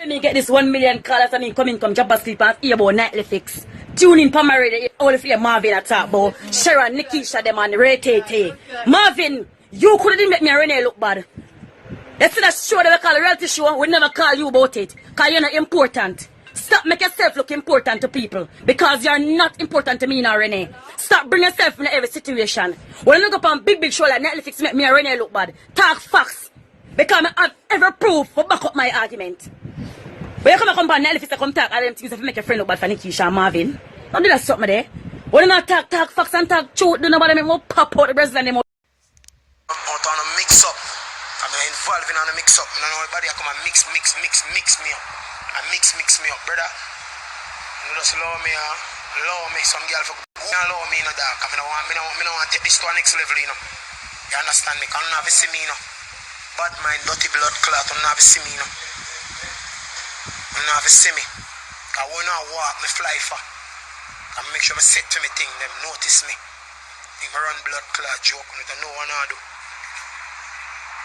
Me get this 1 million callers and me come drop asleep and hear about nightly fix. Tune in for Marvin, all of you Marvin at talk about Sher and Nickisha them and Renee. Marvin, you couldn't make me and Renee look bad. That's that show that we call a reality show, we never call you about it. Because you're not important. Stop making yourself look important to people. Because you're not important to me and Renee. Stop bringing yourself in every situation. When I look up on big show like Netflix make me and Renee look bad. Talk facts. Because I have every proof for back up my argument. When you come on Netflix and come talk all them things if you make your friend look bad for nickiesha and Marvin. Don't do that something there. When you not talk facts and talk truth, do nobody make more pop out the Brazilian them out. Out on a mix up. I'm involved in on a mix up. I know everybody come and mix me up. And mix me up, brother. You just allow me, some girl for allow me in the dark. I don't want to take this to a next level, you know. You understand me? Because you don't have to see me, you know. Bad mind, dirty blood clot, you don't have to see me, you know. You don't have to see me. I want to walk, me fly for. I make sure I set to me thing, them notice me. If I run blood clot joke, I don't know what I do.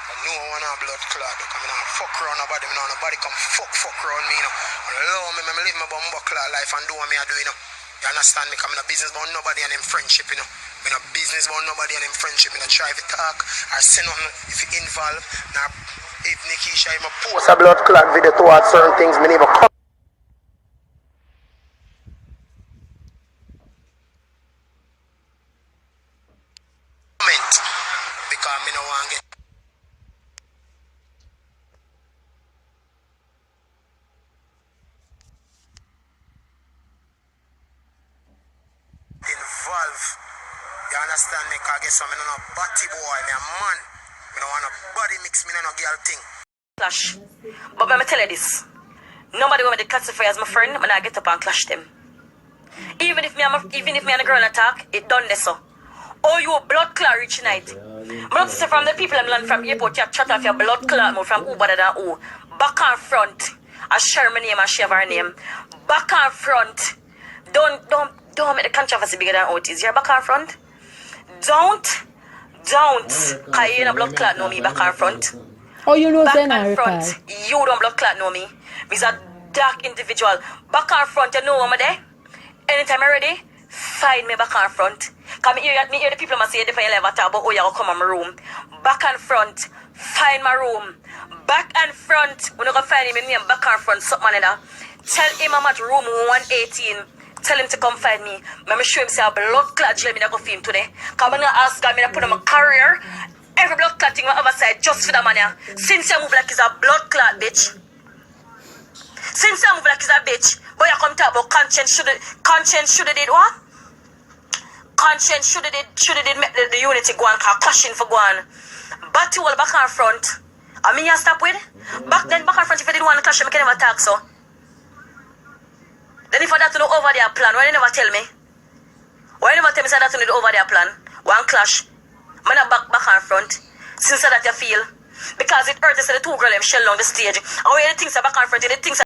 I know one of blood clot. I mean, fuck around nobody. I mean, nobody come fuck around me, you know. Allow me, I live my bumbo clot life and do what I do, you know. You understand me? Because I'm in a business about nobody and them friendship, you know. I'm in a business about nobody and them friendship. I try to talk or say nothing if you involve. Now, if nickiesha, I'm a post a blood clot video towards certain things, I never come. Because I don't want to get involved. You understand me? Because I guess I'm not a body boy, I'm a man. I don't want a body mix, I don't know girl thing. Clash. But let me tell you this. Nobody want me to classify as my friend when I get up and clash them. Even if me and a girl attack, it done this so. Oh, you a blood clot rich night. I'm not say from the people I'm learning from airport, you chat off your blood clot more from who better than who. Back and front. I share my name and share her name. Back and front. Don't make the controversy bigger than what it is. You're back and front. Don't. Cause you ain't a blood clot know me back and front. Oh, you know back then and front. You don't blood clot know me. Me's a dark individual. Back and front, you know I'm there. Anytime I'm ready, find me back and front. Cause me hear the people must say depend on talk about oh you come on my room. Back and front, find my room. Back and front, when you go find him in name back and front, something like that. Tell him I'm at room 118. Tell him to come find me. I'm show him say a blood clot jail me to go film today. Cause I'm gonna ask God me to put on my career. Every blood clot thing on other side just for the man here. Since you move like he's a blood clot bitch. Since you move like he's a bitch. But you come talk about conscience should have did what? Conscience should have did make the unity go on, clashing for go on. But you all back and front. I mean you stop with? Back and front if you did want to clash, I can never talk so. Then if I that to know over their plan, why you never tell me? Why you never tell me that to know over their plan? One clash. I'm not back and front. Since that you feel. Because it hurts to see the two girls them shell on the stage. And when the things are back and front, the things